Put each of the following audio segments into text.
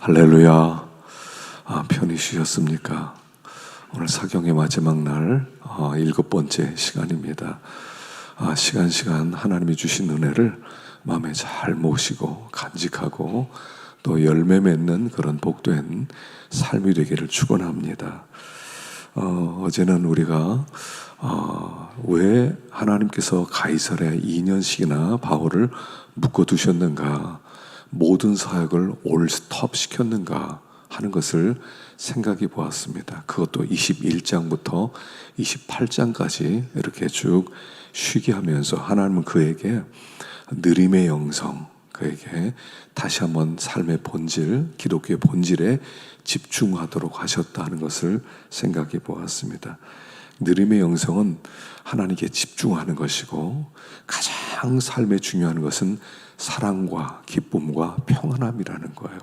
할렐루야. 편히 쉬셨습니까? 오늘 사경의 마지막 날 7번째 시간입니다. 시간 하나님이 주신 은혜를 마음에 잘 모시고 간직하고 또 열매 맺는 그런 복된 삶이 되기를 축원합니다. 어제는 우리가 왜 하나님께서 가이사랴에 2년씩이나 바울을 묶어두셨는가, 모든 사역을 올 스톱 시켰는가 하는 것을 생각해 보았습니다. 그것도 21장부터 28장까지 이렇게 쭉 쉬게 하면서 하나님은 그에게 느림의 영성, 그에게 다시 한번 삶의 본질, 기독교의 본질에 집중하도록 하셨다는 것을 생각해 보았습니다. 느림의 영성은 하나님께 집중하는 것이고, 가장 삶에 중요한 것은 사랑과 기쁨과 평안함이라는 거예요.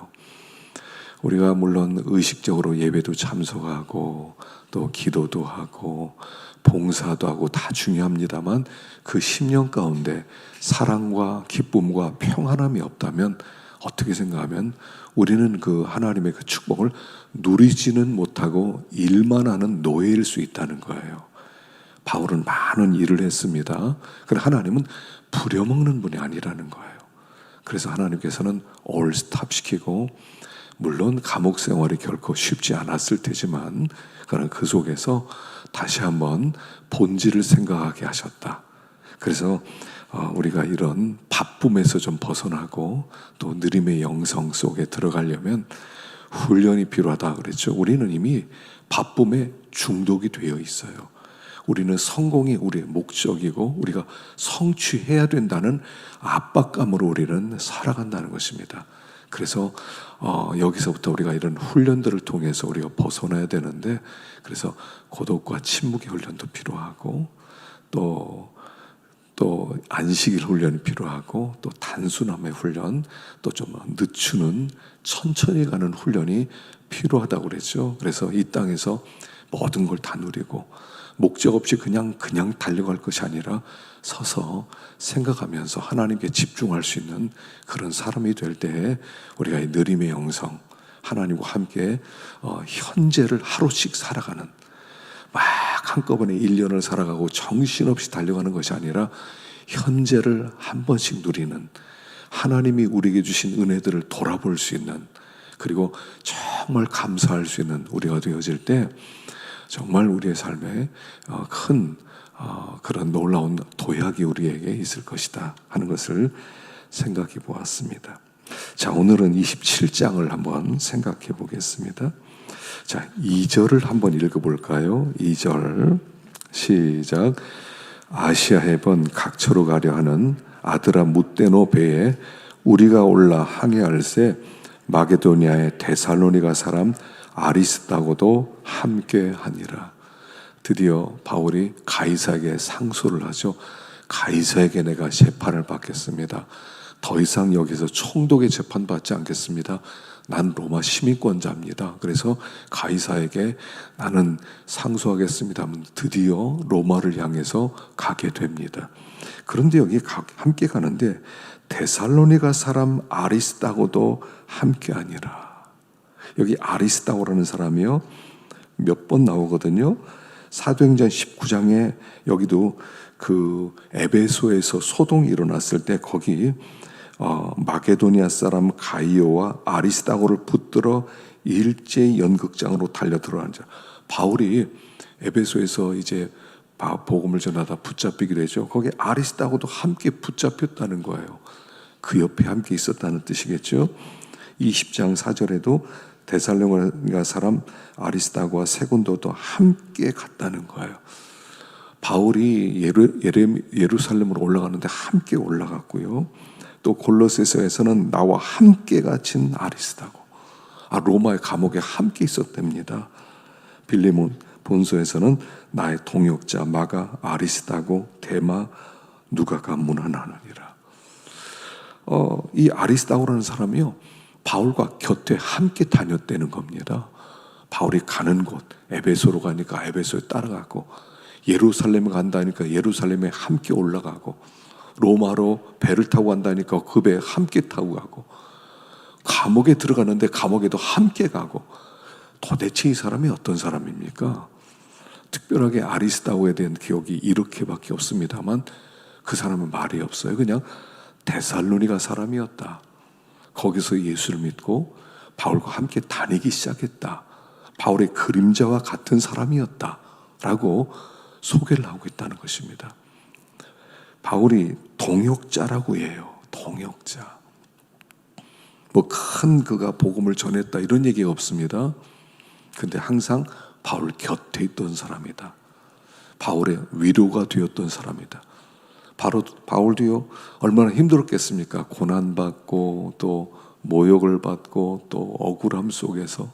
우리가 물론 의식적으로 예배도 참석하고 또 기도도 하고 봉사도 하고 다 중요합니다만, 그 심령 가운데 사랑과 기쁨과 평안함이 없다면 어떻게 생각하면 우리는 그 하나님의 그 축복을 누리지는 못하고 일만 하는 노예일 수 있다는 거예요. 바울은 많은 일을 했습니다. 그러나 하나님은 부려먹는 분이 아니라는 거예요. 그래서 하나님께서는 올 스탑 시키고, 물론 감옥 생활이 결코 쉽지 않았을 테지만 그러나 그 속에서 다시 한번 본질을 생각하게 하셨다. 그래서 우리가 이런 바쁨에서 좀 벗어나고 또 느림의 영성 속에 들어가려면 훈련이 필요하다 그랬죠. 우리는 이미 바쁨에 중독이 되어 있어요. 우리는 성공이 우리의 목적이고 우리가 성취해야 된다는 압박감으로 우리는 살아간다는 것입니다. 그래서 여기서부터 우리가 이런 훈련들을 통해서 우리가 벗어나야 되는데, 그래서 고독과 침묵의 훈련도 필요하고 또 안식일 훈련이 필요하고 또 단순함의 훈련, 또 좀 늦추는 천천히 가는 훈련이 필요하다고 그랬죠. 그래서 이 땅에서 모든 걸 다 누리고 목적 없이 그냥 달려갈 것이 아니라 서서 생각하면서 하나님께 집중할 수 있는 그런 사람이 될 때 우리가 이 느림의 영성, 하나님과 함께 현재를 하루씩 살아가는, 막 한꺼번에 1년을 살아가고 정신없이 달려가는 것이 아니라 현재를 한 번씩 누리는, 하나님이 우리에게 주신 은혜들을 돌아볼 수 있는, 그리고 정말 감사할 수 있는 우리가 되어질 때 정말 우리의 삶에 큰 그런 놀라운 도약이 우리에게 있을 것이다 하는 것을 생각해 보았습니다. 자, 오늘은 27장을 한번 생각해 보겠습니다. 자, 2절을 한번 읽어볼까요? 2절 시작. 아시아해 번 각처로 가려 하는 아드라 무떼노 배에 우리가 올라 항해할새 마게도니아의 데살로니가 사람 아리스다고도 함께 하니라. 드디어 바울이 가이사에게 상소를 하죠. 가이사에게 내가 재판을 받겠습니다. 더 이상 여기서 총독의 재판 받지 않겠습니다. 난 로마 시민권자입니다. 그래서 가이사에게 나는 상소하겠습니다. 드디어 로마를 향해서 가게 됩니다. 그런데 여기 함께 가는데 데살로니가 사람 아리스다고도 함께 하니라. 여기 아리스다고라는 사람이요, 몇 번 나오거든요. 사도행전 19장에 여기도 그 에베소에서 소동이 일어났을 때 거기 마게도니아 사람 가이오와 아리스다고를 붙들어 일제히 연극장으로 달려 들어가는 자. 바울이 에베소에서 이제 복음을 전하다 붙잡히게 되죠. 거기 아리스다고도 함께 붙잡혔다는 거예요. 그 옆에 함께 있었다는 뜻이겠죠. 20장 4절에도 데살로니가 사람 아리스다고와 세군도도 함께 갔다는 거예요. 바울이 예루살렘으로 올라가는데 함께 올라갔고요. 또 골로새서에서는 나와 함께 갇힌 아리스다고, 로마의 감옥에 함께 있었답니다. 빌레몬 본서에서는 나의 동역자 마가 아리스다고 데마 누가가 문안하느니라. 이 아리스다고라는 사람이요, 바울과 곁에 함께 다녔다는 겁니다. 바울이 가는 곳, 에베소로 가니까 에베소에 따라가고, 예루살렘에 간다니까 예루살렘에 함께 올라가고, 로마로 배를 타고 간다니까 그 배에 함께 타고 가고, 감옥에 들어가는데 감옥에도 함께 가고, 도대체 이 사람이 어떤 사람입니까? 특별하게 아리스다고에 대한 기억이 이렇게밖에 없습니다만 그 사람은 말이 없어요. 그냥 데살로니가 사람이었다. 거기서 예수를 믿고 바울과 함께 다니기 시작했다. 바울의 그림자와 같은 사람이었다 라고 소개를 하고 있다는 것입니다. 바울이 동역자라고 해요. 동역자. 뭐 큰 그가 복음을 전했다 이런 얘기가 없습니다. 근데 항상 바울 곁에 있던 사람이다. 바울의 위로가 되었던 사람이다. 바울도요, 얼마나 힘들었겠습니까? 고난받고 또 모욕을 받고 또 억울함 속에서.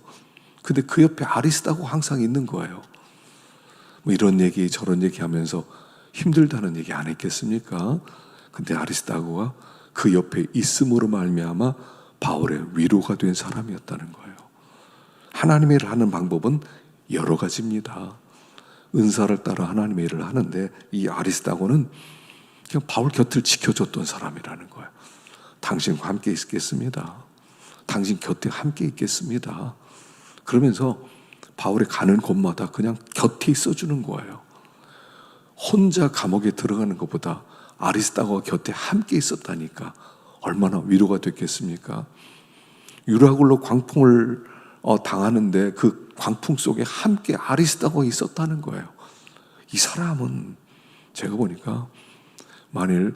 근데 그 옆에 아리스다고 항상 있는 거예요. 뭐 이런 얘기 저런 얘기 하면서 힘들다는 얘기 안 했겠습니까? 근데 아리스다고가 그 옆에 있음으로 말미암아 바울의 위로가 된 사람이었다는 거예요. 하나님의 일을 하는 방법은 여러 가지입니다. 은사를 따라 하나님의 일을 하는데 이 아리스다고는 그냥 바울 곁을 지켜줬던 사람이라는 거예요. 당신과 함께 있겠습니다. 당신 곁에 함께 있겠습니다. 그러면서 바울이 가는 곳마다 그냥 곁에 있어주는 거예요. 혼자 감옥에 들어가는 것보다 아리스다고가 곁에 함께 있었다니까 얼마나 위로가 됐겠습니까? 유라굴로 광풍을 당하는데 그 광풍 속에 함께 아리스다고가 있었다는 거예요. 이 사람은 제가 보니까 만일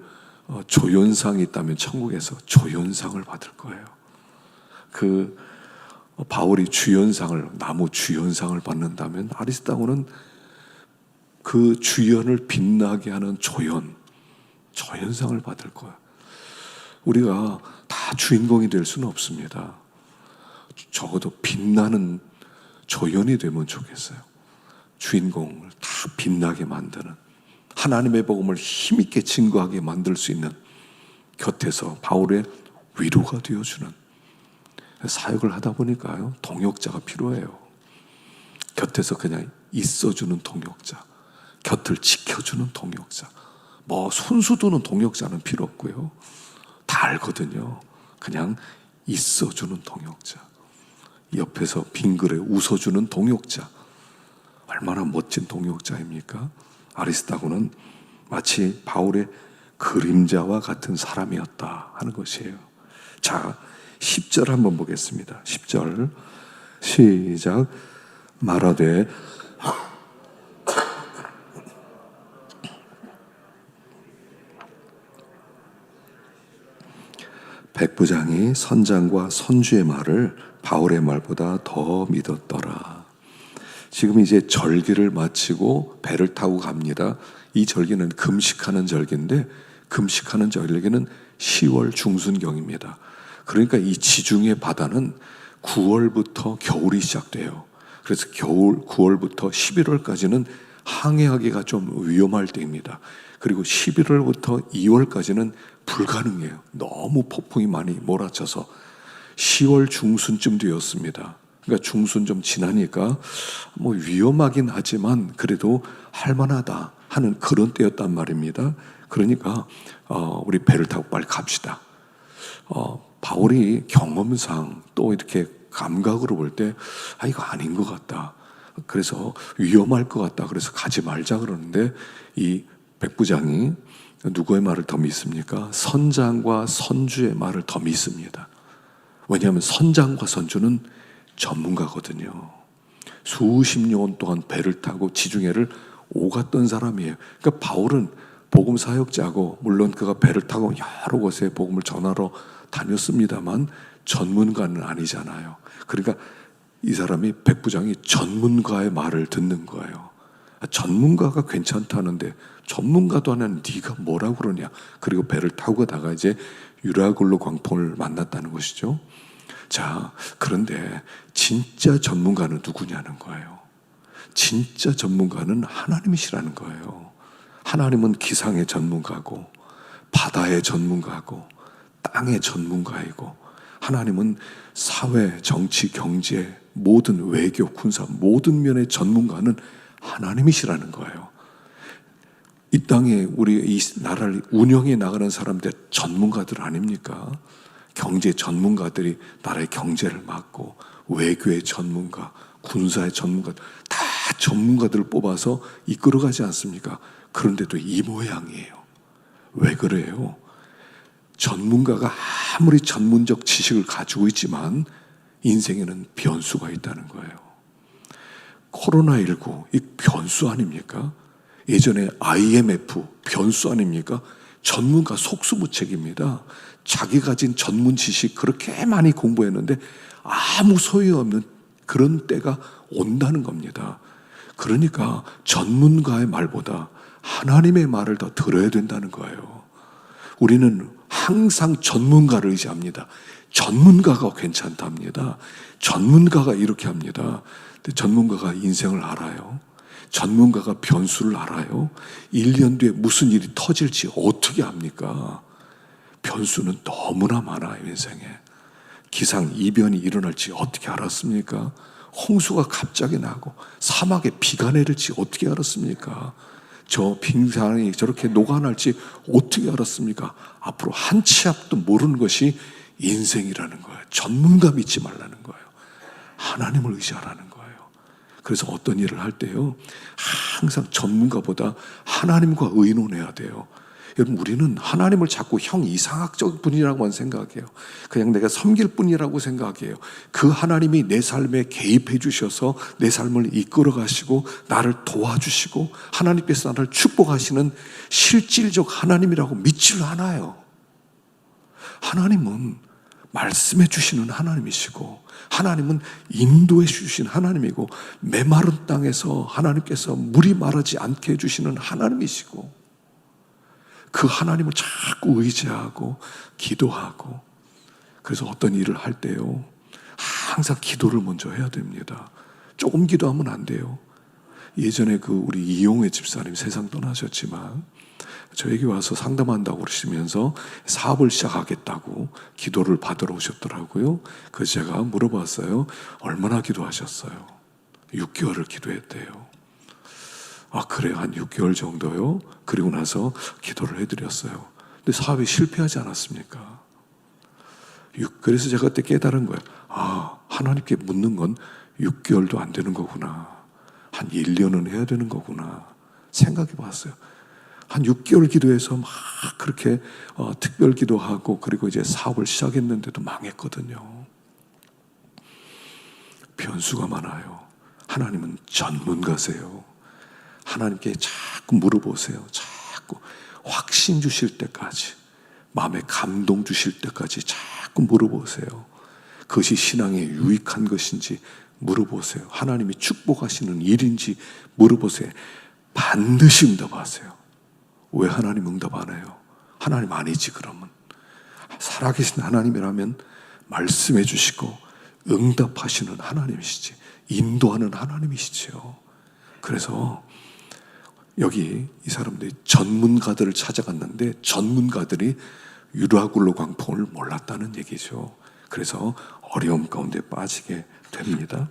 조연상이 있다면 천국에서 조연상을 받을 거예요. 그 바울이 주연상을, 나무 주연상을 받는다면 아리스다고는 그 주연을 빛나게 하는 조연상을 받을 거예요. 우리가 다 주인공이 될 수는 없습니다. 적어도 빛나는 조연이 되면 좋겠어요. 주인공을 다 빛나게 만드는, 하나님의 복음을 힘있게 증거하게 만들 수 있는, 곁에서 바울의 위로가 되어주는 사역을 하다 보니까요, 동역자가 필요해요. 곁에서 그냥 있어주는 동역자, 곁을 지켜주는 동역자. 뭐 손수 두는 동역자는 필요 없고요, 다 알거든요. 그냥 있어주는 동역자, 옆에서 빙그레 웃어주는 동역자. 얼마나 멋진 동역자입니까? 아리스다고는 마치 바울의 그림자와 같은 사람이었다 하는 것이에요. 자, 10절 한번 보겠습니다. 10절 시작. 말하되 백부장이 선장과 선주의 말을 바울의 말보다 더 믿었더라. 지금 이제 절기를 마치고 배를 타고 갑니다. 이 절기는 금식하는 절기인데, 금식하는 절기는 10월 중순경입니다. 그러니까 이 지중해 바다는 9월부터 겨울이 시작돼요. 그래서 9월부터 11월까지는 항해하기가 좀 위험할 때입니다. 그리고 11월부터 2월까지는 불가능해요. 너무 폭풍이 많이 몰아쳐서 10월 중순쯤 되었습니다. 그러니까 중순 좀 지나니까 뭐 위험하긴 하지만 그래도 할만하다 하는 그런 때였단 말입니다. 그러니까 우리 배를 타고 빨리 갑시다. 바울이 경험상 또 이렇게 감각으로 볼 때 이거 아닌 것 같다. 그래서 위험할 것 같다. 그래서 가지 말자 그러는데 이 백부장이 누구의 말을 더 믿습니까? 선장과 선주의 말을 더 믿습니다. 왜냐하면 선장과 선주는 전문가거든요. 수십 년 동안 배를 타고 지중해를 오갔던 사람이에요. 그러니까 바울은 복음 사역자고, 물론 그가 배를 타고 여러 곳에 복음을 전하러 다녔습니다만 전문가는 아니잖아요. 그러니까 이 사람이, 백부장이 전문가의 말을 듣는 거예요. 전문가가 괜찮다는데 전문가도 아닌 네가 뭐라고 그러냐. 그리고 배를 타고 가다가 이제 유라굴로 광풍을 만났다는 것이죠. 자, 그런데 진짜 전문가는 누구냐는 거예요. 진짜 전문가는 하나님이시라는 거예요. 하나님은 기상의 전문가고, 바다의 전문가고, 땅의 전문가이고, 하나님은 사회, 정치, 경제, 모든 외교, 군사, 모든 면의 전문가는 하나님이시라는 거예요. 이 땅에 우리 이 나라를 운영해 나가는 사람들 전문가들 아닙니까? 경제 전문가들이 나라의 경제를 맡고, 외교의 전문가, 군사의 전문가, 다 전문가들을 뽑아서 이끌어가지 않습니까? 그런데도 이 모양이에요. 왜 그래요? 전문가가 아무리 전문적 지식을 가지고 있지만 인생에는 변수가 있다는 거예요. 코로나19 이 변수 아닙니까? 예전에 IMF 변수 아닙니까? 전문가 속수무책입니다. 자기 가진 전문 지식 그렇게 많이 공부했는데 아무 소용없는 그런 때가 온다는 겁니다. 그러니까 전문가의 말보다 하나님의 말을 더 들어야 된다는 거예요. 우리는 항상 전문가를 의지합니다. 전문가가 괜찮답니다. 전문가가 이렇게 합니다. 근데 전문가가 인생을 알아요. 전문가가 변수를 알아요. 1년 뒤에 무슨 일이 터질지 어떻게 압니까? 변수는 너무나 많아요, 인생에. 기상이변이 일어날지 어떻게 알았습니까? 홍수가 갑자기 나고 사막에 비가 내릴지 어떻게 알았습니까? 저 빙산이 저렇게 녹아날지 어떻게 알았습니까? 앞으로 한 치 앞도 모르는 것이 인생이라는 거예요. 전문가 믿지 말라는 거예요. 하나님을 의지하라는 거예요. 그래서 어떤 일을 할 때요, 항상 전문가보다 하나님과 의논해야 돼요. 여러분, 우리는 하나님을 자꾸 형 이상학적 분이라고만 생각해요. 그냥 내가 섬길 뿐이라고 생각해요. 그 하나님이 내 삶에 개입해 주셔서 내 삶을 이끌어 가시고 나를 도와주시고 하나님께서 나를 축복하시는 실질적 하나님이라고 믿지를 않아요. 하나님은 말씀해 주시는 하나님이시고, 하나님은 인도해 주신 하나님이고, 메마른 땅에서 하나님께서 물이 마르지 않게 해주시는 하나님이시고, 그 하나님을 자꾸 의지하고 기도하고, 그래서 어떤 일을 할 때요, 항상 기도를 먼저 해야 됩니다. 조금 기도하면 안 돼요. 예전에 우리 이용회 집사님 세상 떠나셨지만 저에게 와서 상담한다고 그러시면서 사업을 시작하겠다고 기도를 받으러 오셨더라고요. 그래서 제가 물어봤어요. 얼마나 기도하셨어요? 6개월을 기도했대요. 아, 그래요? 한 6개월 정도요? 그리고 나서 기도를 해드렸어요. 근데 사업이 실패하지 않았습니까? 그래서 제가 그때 깨달은 거예요. 아, 하나님께 묻는 건 6개월도 안 되는 거구나. 한 1년은 해야 되는 거구나. 생각해 봤어요. 한 6개월 기도해서 막 그렇게 특별 기도하고, 그리고 이제 사업을 시작했는데도 망했거든요. 변수가 많아요. 하나님은 전문가세요. 하나님께 자꾸 물어보세요. 자꾸 확신 주실 때까지, 마음에 감동 주실 때까지 자꾸 물어보세요. 그것이 신앙에 유익한 것인지 물어보세요. 하나님이 축복하시는 일인지 물어보세요. 반드시 응답하세요. 왜 하나님 응답 안 해요? 하나님 아니지 그러면. 살아계신 하나님이라면 말씀해 주시고 응답하시는 하나님이시지, 인도하는 하나님이시지요. 그래서 여기 이 사람들이 전문가들을 찾아갔는데 전문가들이 유라굴로 광풍을 몰랐다는 얘기죠. 그래서 어려움 가운데 빠지게 됩니다.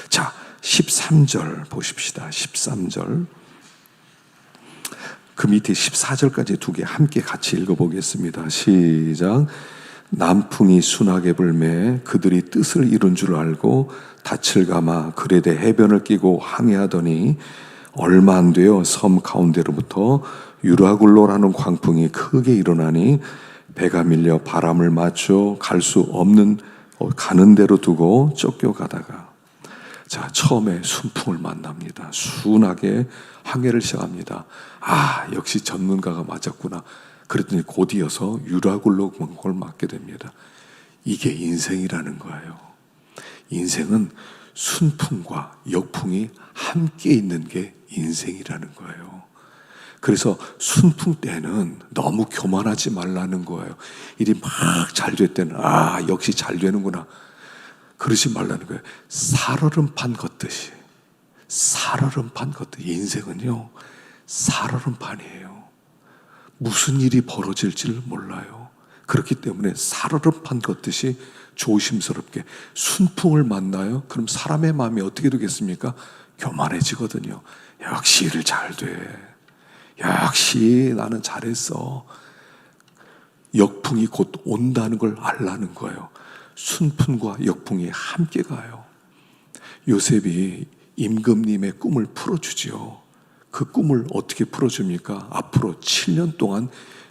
자, 13절 보십시다. 13절. 그 밑에 14절까지 두 개 함께 같이 읽어보겠습니다. 시작. 남풍이 순하게 불매 그들이 뜻을 이룬 줄 알고 닻을 감아 글에 대해 해변을 끼고 항해하더니 얼마 안 되어 섬 가운데로부터 유라굴로라는 광풍이 크게 일어나니 배가 밀려 바람을 맞춰 갈 수 없는 가는 대로 두고 쫓겨가다가, 자, 처음에 순풍을 만납니다. 순하게 항해를 시작합니다. 아, 역시 전문가가 맞았구나. 그랬더니 곧 이어서 유라굴로 광풍을 맞게 됩니다. 이게 인생이라는 거예요. 인생은 순풍과 역풍이 함께 있는 게 인생이라는 거예요. 그래서 순풍 때는 너무 교만하지 말라는 거예요. 일이 막 잘 될 때는 아, 역시 잘 되는구나, 그러지 말라는 거예요. 살얼음판 걷듯이, 살얼음판 걷듯이. 인생은요, 살얼음판이에요. 무슨 일이 벌어질지를 몰라요. 그렇기 때문에 살얼음판 걷듯이 조심스럽게 순풍을 만나요. 그럼 사람의 마음이 어떻게 되겠습니까? 교만해지거든요. 역시 일 잘 돼. 역시 나는 잘했어. 역풍이 곧 온다는 걸 알라는 거예요. 순풍과 역풍이 함께 가요. 요셉이 임금님의 꿈을 풀어주지요. 그 꿈을 어떻게 풀어줍니까? 앞으로 7년 동안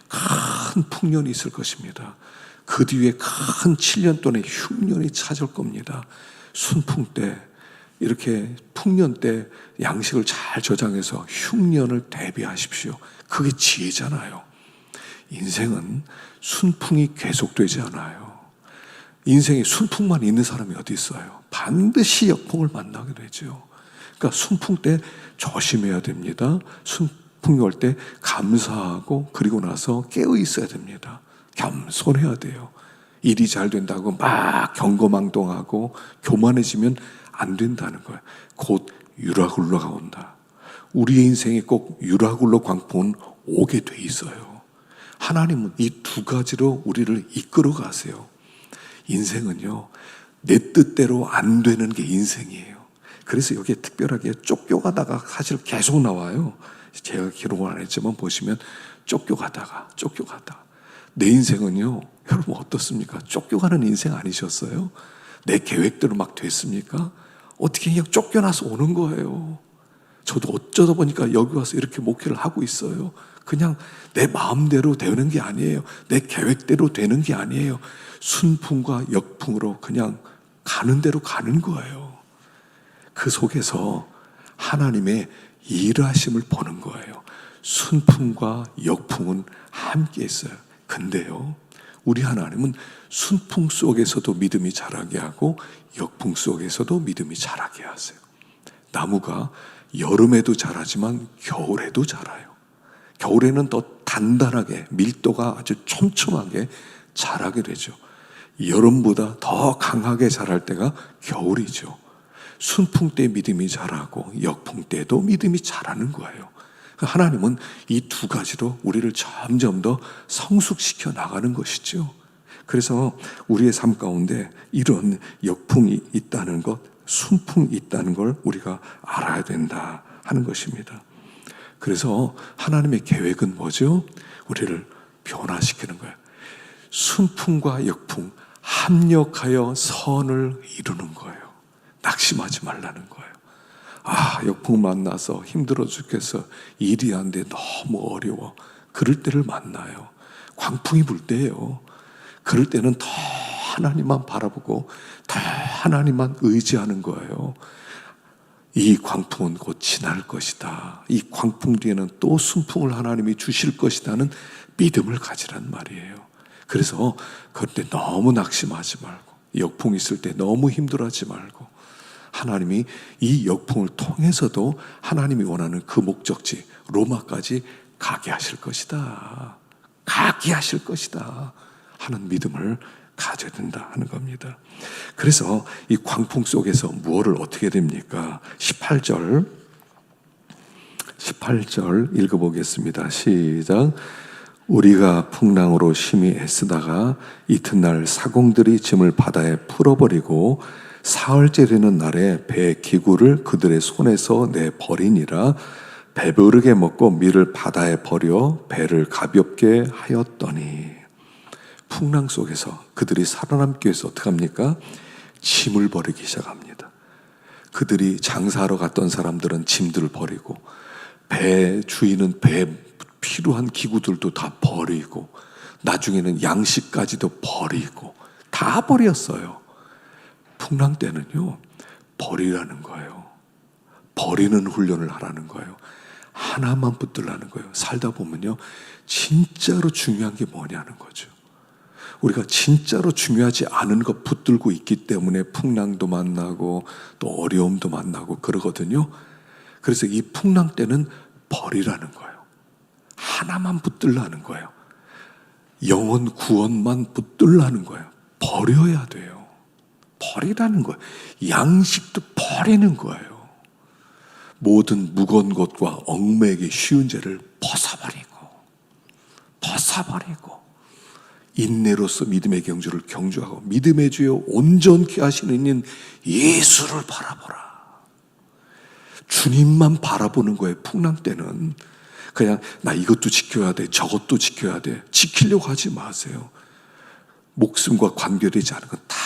큰 풍년이 있을 것입니다. 그 뒤에 큰 7년 동안의 흉년이 찾을 겁니다. 순풍 때, 이렇게 풍년 때 양식을 잘 저장해서 흉년을 대비하십시오. 그게 지혜잖아요. 인생은 순풍이 계속되지 않아요. 인생에 순풍만 있는 사람이 어디 있어요? 반드시 역풍을 만나게 되죠. 그러니까 순풍 때 조심해야 됩니다. 순풍이 올 때 감사하고 그리고 나서 깨어 있어야 됩니다. 겸손해야 돼요. 일이 잘 된다고 막 경거망동하고 교만해지면 안 된다는 거예요. 곧 유라굴로가 온다. 우리의 인생에 꼭 유라굴로 광풍은 오게 돼 있어요. 하나님은 이 두 가지로 우리를 이끌어 가세요. 인생은요, 내 뜻대로 안 되는 게 인생이에요. 그래서 여기에 특별하게 쫓겨가다가 사실 계속 나와요. 제가 기록을 안 했지만 보시면 쫓겨가다가 내 인생은요, 여러분 어떻습니까? 쫓겨가는 인생 아니셨어요? 내 계획대로 막 됐습니까? 어떻게 그냥 쫓겨나서 오는 거예요. 저도 어쩌다 보니까 여기 와서 이렇게 목회를 하고 있어요. 그냥 내 마음대로 되는 게 아니에요. 내 계획대로 되는 게 아니에요. 순풍과 역풍으로 그냥 가는 대로 가는 거예요. 그 속에서 하나님의 일하심을 보는 거예요. 순풍과 역풍은 함께 있어요. 근데요, 우리 하나님은 순풍 속에서도 믿음이 자라게 하고 역풍 속에서도 믿음이 자라게 하세요. 나무가 여름에도 자라지만 겨울에도 자라요. 겨울에는 더 단단하게 밀도가 아주 촘촘하게 자라게 되죠. 여름보다 더 강하게 자랄 때가 겨울이죠. 순풍 때 믿음이 자라고 역풍 때도 믿음이 자라는 거예요. 하나님은 이 두 가지로 우리를 점점 더 성숙시켜 나가는 것이죠. 그래서 우리의 삶 가운데 이런 역풍이 있다는 것, 순풍이 있다는 걸 우리가 알아야 된다 하는 것입니다. 그래서 하나님의 계획은 뭐죠? 우리를 변화시키는 거예요. 순풍과 역풍 합력하여 선을 이루는 거예요. 낙심하지 말라는 거예요. 역풍 만나서 힘들어 죽겠어. 일이 안 돼. 너무 어려워. 그럴 때를 만나요. 광풍이 불 때예요. 그럴 때는 더 하나님만 바라보고 더 하나님만 의지하는 거예요. 이 광풍은 곧 지날 것이다. 이 광풍 뒤에는 또 순풍을 하나님이 주실 것이라는 믿음을 가지란 말이에요. 그래서 그때 너무 낙심하지 말고, 역풍 있을 때 너무 힘들어하지 말고, 하나님이 이 역풍을 통해서도 하나님이 원하는 그 목적지 로마까지 가게 하실 것이다. 가게 하실 것이다 하는 믿음을 가져야 된다 하는 겁니다. 그래서 이 광풍 속에서 무엇을 어떻게 됩니까? 18절 읽어보겠습니다. 시작. 우리가 풍랑으로 심히 애쓰다가 이튿날 사공들이 짐을 바다에 풀어버리고 사흘째 되는 날에 배 기구를 그들의 손에서 내버리니라. 배부르게 먹고 밀을 바다에 버려 배를 가볍게 하였더니. 풍랑 속에서 그들이 살아남기 위해서 어떻게 합니까? 짐을 버리기 시작합니다. 그들이 장사하러 갔던 사람들은 짐들을 버리고, 배 주인은 배 필요한 기구들도 다 버리고, 나중에는 양식까지도 버리고 다 버렸어요. 풍랑 때는요, 버리라는 거예요. 버리는 훈련을 하라는 거예요. 하나만 붙들라는 거예요. 살다 보면요, 진짜로 중요한 게 뭐냐는 거죠. 우리가 진짜로 중요하지 않은 것 붙들고 있기 때문에 풍랑도 만나고 또 어려움도 만나고 그러거든요. 그래서 이 풍랑 때는 버리라는 거예요. 하나만 붙들라는 거예요. 영혼 구원만 붙들라는 거예요. 버려야 돼요. 버리라는 거예요. 양식도 버리는 거예요. 모든 무거운 것과 얽매이기 쉬운 죄를 벗어버리고 인내로서 믿음의 경주를 경주하고 믿음의 주여 온전케 하시는 이는 예수를 바라보라. 주님만 바라보는 거예요. 풍랑 때는. 그냥 나 이것도 지켜야 돼, 저것도 지켜야 돼. 지키려고 하지 마세요. 목숨과 관계되지 않은 건 다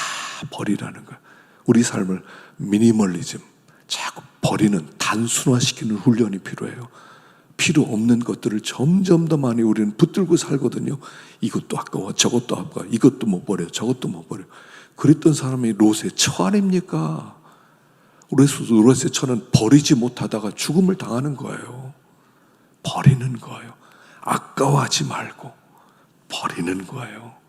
버리라는 거예요. 우리 삶을 미니멀리즘, 자꾸 버리는, 단순화시키는 훈련이 필요해요. 필요 없는 것들을 점점 더 많이 우리는 붙들고 살거든요. 이것도 아까워, 저것도 아까워, 이것도 못 버려, 저것도 못 버려. 그랬던 사람이 롯의 처 아닙니까? 롯의 처는 버리지 못하다가 죽음을 당하는 거예요. 버리는 거예요. 아까워하지 말고 버리는 거예요.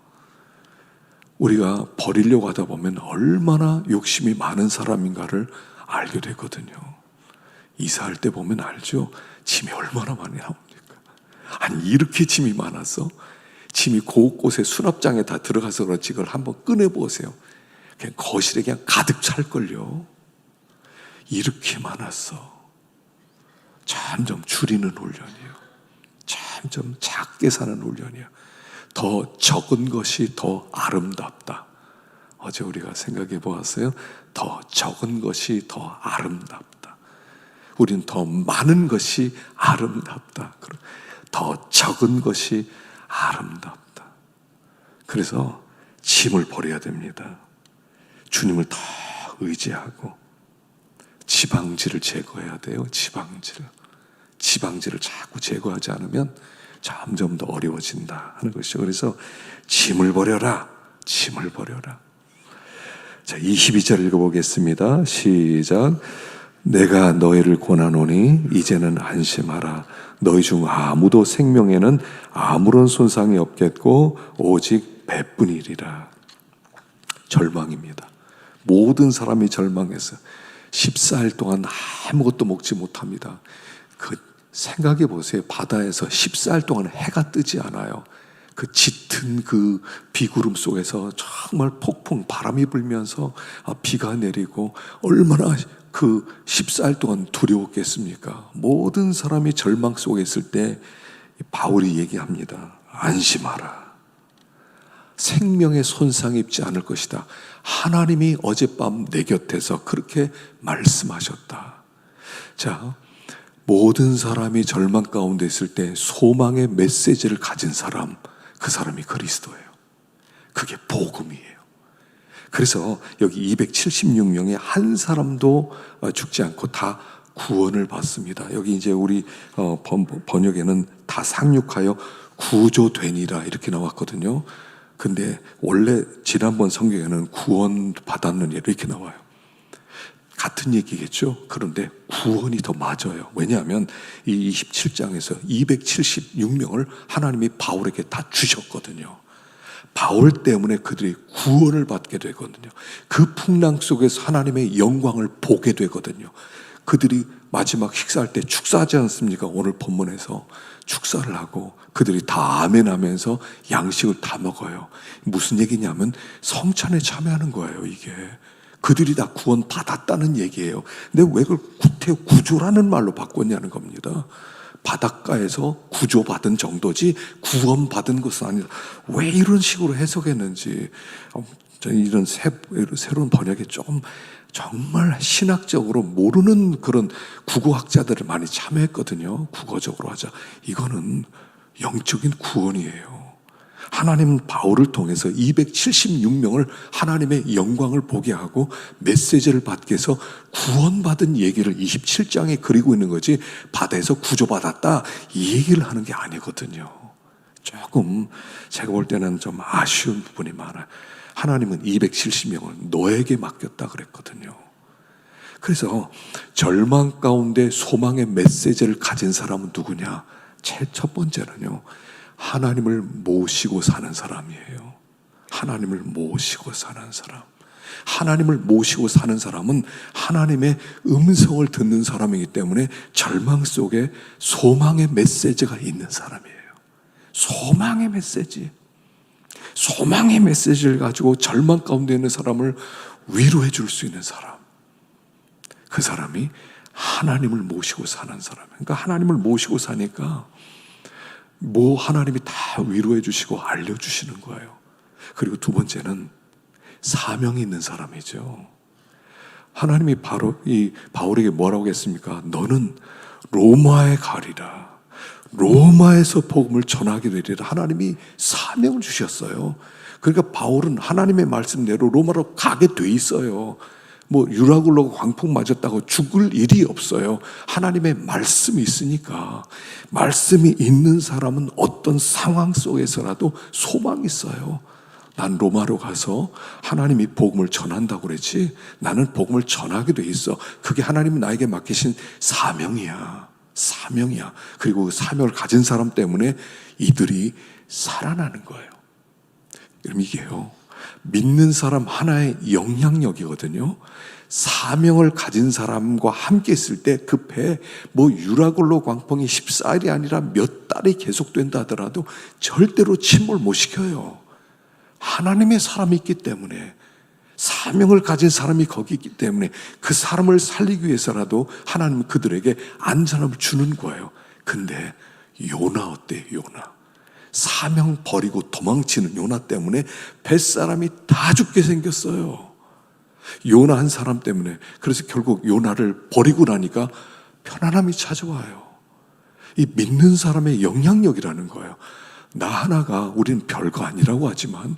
우리가 버리려고 하다 보면 얼마나 욕심이 많은 사람인가를 알게 되거든요. 이사할 때 보면 알죠? 짐이 얼마나 많이 나옵니까? 아니, 이렇게 짐이 많아서 짐이 곳곳에 수납장에 다 들어가서 그렇지, 그걸 한번 꺼내보세요. 그냥 거실에 그냥 가득 찰걸요. 이렇게 많았어. 점점 줄이는 훈련이에요. 점점 작게 사는 훈련이에요. 더 적은 것이 더 아름답다. 어제 우리가 생각해 보았어요. 더 적은 것이 더 아름답다. 우린 더 많은 것이 아름답다. 더 적은 것이 아름답다. 그래서 짐을 버려야 됩니다. 주님을 더 의지하고 지방지를 제거해야 돼요. 지방지를 자꾸 제거하지 않으면 점점 더 어려워진다 하는 것이죠. 그래서 짐을 버려라. 짐을 버려라. 자, 22절 읽어보겠습니다. 시작. 내가 너희를 권하노니 이제는 안심하라. 너희 중 아무도 생명에는 아무런 손상이 없겠고 오직 배뿐이리라. 절망입니다. 모든 사람이 절망해서 14일 동안 아무것도 먹지 못합니다. 생각해 보세요. 바다에서 14일 동안 해가 뜨지 않아요. 그 짙은 그 비구름 속에서 정말 폭풍 바람이 불면서 비가 내리고 얼마나 그 14일 동안 두려웠겠습니까? 모든 사람이 절망 속에 있을 때 바울이 얘기합니다. 안심하라. 생명에 손상이 입지 않을 것이다. 하나님이 어젯밤 내 곁에서 그렇게 말씀하셨다. 자, 모든 사람이 절망 가운데 있을 때 소망의 메시지를 가진 사람, 그 사람이 그리스도예요. 그게 복음이에요. 그래서 여기 276명의 한 사람도 죽지 않고 다 구원을 받습니다. 여기 이제 우리 번역에는 다 상륙하여 구조되니라 이렇게 나왔거든요. 근데 원래 지난번 성경에는 구원 받았느니라 이렇게 나와요. 같은 얘기겠죠. 그런데 구원이 더 맞아요. 왜냐하면 이 27장에서 276명을 하나님이 바울에게 다 주셨거든요. 바울 때문에 그들이 구원을 받게 되거든요. 그 풍랑 속에서 하나님의 영광을 보게 되거든요. 그들이 마지막 식사할 때 축사하지 않습니까? 오늘 본문에서 축사를 하고 그들이 다 아멘 하면서 양식을 다 먹어요. 무슨 얘기냐면 성찬에 참여하는 거예요, 이게. 그들이 다 구원 받았다는 얘기예요. 근데 왜 그걸 구조라는 말로 바꿨냐는 겁니다. 바닷가에서 구조받은 정도지 구원받은 것은 아니다. 왜 이런 식으로 해석했는지 이런 새로운 번역에 조금 정말 신학적으로 모르는 그런 국어학자들을 많이 참여했거든요. 국어적으로 하자. 이거는 영적인 구원이에요. 하나님 바울을 통해서 276명을 하나님의 영광을 보게 하고 메시지를 받게 해서 구원받은 얘기를 27장에 그리고 있는 거지, 바다에서 구조받았다 이 얘기를 하는 게 아니거든요. 조금 제가 볼 때는 좀 아쉬운 부분이 많아요. 하나님은 270명을 너에게 맡겼다 그랬거든요. 그래서 절망 가운데 소망의 메시지를 가진 사람은 누구냐? 제일 첫 번째는요, 하나님을 모시고 사는 사람이에요. 하나님을 모시고 사는 사람. 하나님을 모시고 사는 사람은 하나님의 음성을 듣는 사람이기 때문에 절망 속에 소망의 메시지가 있는 사람이에요. 소망의 메시지. 소망의 메시지를 가지고 절망 가운데 있는 사람을 위로해 줄 수 있는 사람. 그 사람이 하나님을 모시고 사는 사람. 그러니까 하나님을 모시고 사니까 하나님이 다 위로해 주시고 알려주시는 거예요. 그리고 두 번째는 사명이 있는 사람이죠. 하나님이 바로 이 바울에게 뭐라고 했습니까? 너는 로마에 가리라. 로마에서 복음을 전하게 되리라 하나님이 사명을 주셨어요. 그러니까 바울은 하나님의 말씀대로 로마로 가게 돼 있어요. 뭐 유라굴로 광풍 맞았다고 죽을 일이 없어요. 하나님의 말씀이 있으니까. 말씀이 있는 사람은 어떤 상황 속에서라도 소망이 있어요. 난 로마로 가서 하나님이 복음을 전한다고 그랬지, 나는 복음을 전하게 돼 있어. 그게 하나님이 나에게 맡기신 사명이야. 사명이야. 그리고 그 사명을 가진 사람 때문에 이들이 살아나는 거예요. 그럼 이게요, 믿는 사람 하나의 영향력이거든요. 사명을 가진 사람과 함께 있을 때 그 배에 뭐 유라굴로 광풍이 14일이 아니라 몇 달이 계속된다 하더라도 절대로 침몰 못 시켜요. 하나님의 사람이 있기 때문에, 사명을 가진 사람이 거기 있기 때문에 그 사람을 살리기 위해서라도 하나님은 그들에게 안전함을 주는 거예요. 근데 요나 어때? 요나. 사명 버리고 도망치는 요나 때문에 뱃사람이 다 죽게 생겼어요. 요나 한 사람 때문에. 그래서 결국 요나를 버리고 나니까 편안함이 찾아와요. 이 믿는 사람의 영향력이라는 거예요. 나 하나가, 우리는 별거 아니라고 하지만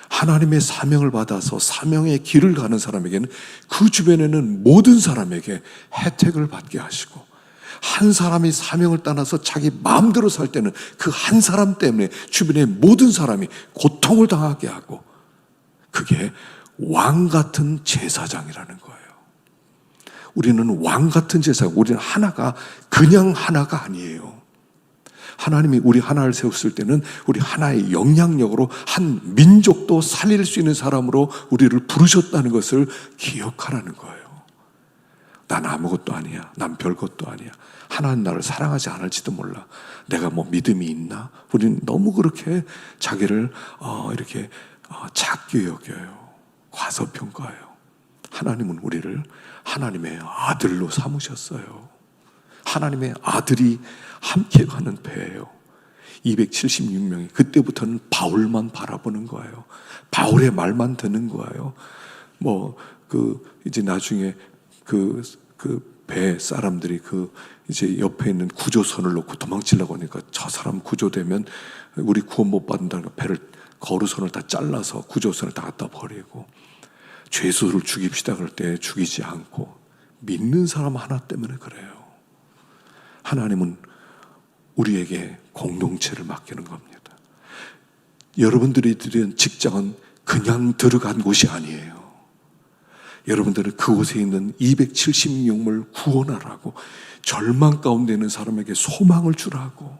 하나님의 사명을 받아서 사명의 길을 가는 사람에게는 그 주변에는 모든 사람에게 혜택을 받게 하시고, 한 사람이 사명을 따라서 자기 마음대로 살 때는 그 한 사람 때문에 주변의 모든 사람이 고통을 당하게 하고, 그게 왕 같은 제사장이라는 거예요. 우리는 왕 같은 제사장, 우리는 하나가 그냥 하나가 아니에요. 하나님이 우리 하나를 세웠을 때는 우리 하나의 영향력으로 한 민족도 살릴 수 있는 사람으로 우리를 부르셨다는 것을 기억하라는 거예요. 난 아무것도 아니야. 난 별것도 아니야. 하나님 나를 사랑하지 않을지도 몰라. 내가 뭐 믿음이 있나? 우리는 너무 그렇게 자기를 이렇게 작게 여겨요. 과소평가해요. 하나님은 우리를 하나님의 아들로 삼으셨어요. 하나님의 아들이 함께 가는 배예요. 276명이 그때부터는 바울만 바라보는 거예요. 바울의 말만 듣는 거예요. 이제 나중에 그 배 사람들이 이제 옆에 있는 구조선을 놓고 도망치려고 하니까 저 사람 구조되면 우리 구원 못 받는다는 배를, 거루선을 다 잘라서 구조선을 다 갖다 버리고, 죄수를 죽입시다 그럴 때 죽이지 않고, 믿는 사람 하나 때문에 그래요. 하나님은 우리에게 공동체를 맡기는 겁니다. 여러분들이 들은 직장은 그냥 들어간 곳이 아니에요. 여러분들은 그곳에 있는 276명을 구원하라고, 절망 가운데 있는 사람에게 소망을 주라고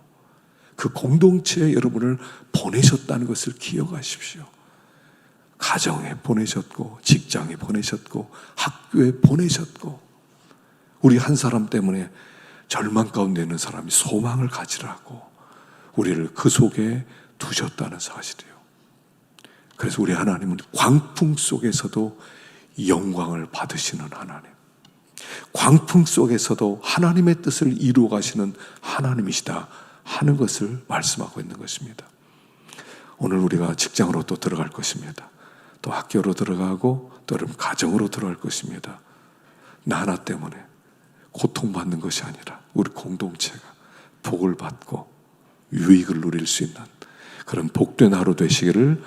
그 공동체에 여러분을 보내셨다는 것을 기억하십시오. 가정에 보내셨고, 직장에 보내셨고, 학교에 보내셨고, 우리 한 사람 때문에 절망 가운데 있는 사람이 소망을 가지라고 우리를 그 속에 두셨다는 사실이에요. 그래서 우리 하나님은 광풍 속에서도 영광을 받으시는 하나님, 광풍 속에서도 하나님의 뜻을 이루어 가시는 하나님이시다 하는 것을 말씀하고 있는 것입니다. 오늘 우리가 직장으로 또 들어갈 것입니다. 또 학교로 들어가고, 또 여러분 가정으로 들어갈 것입니다. 나 하나 때문에 고통받는 것이 아니라 우리 공동체가 복을 받고 유익을 누릴 수 있는 그런 복된 하루 되시기를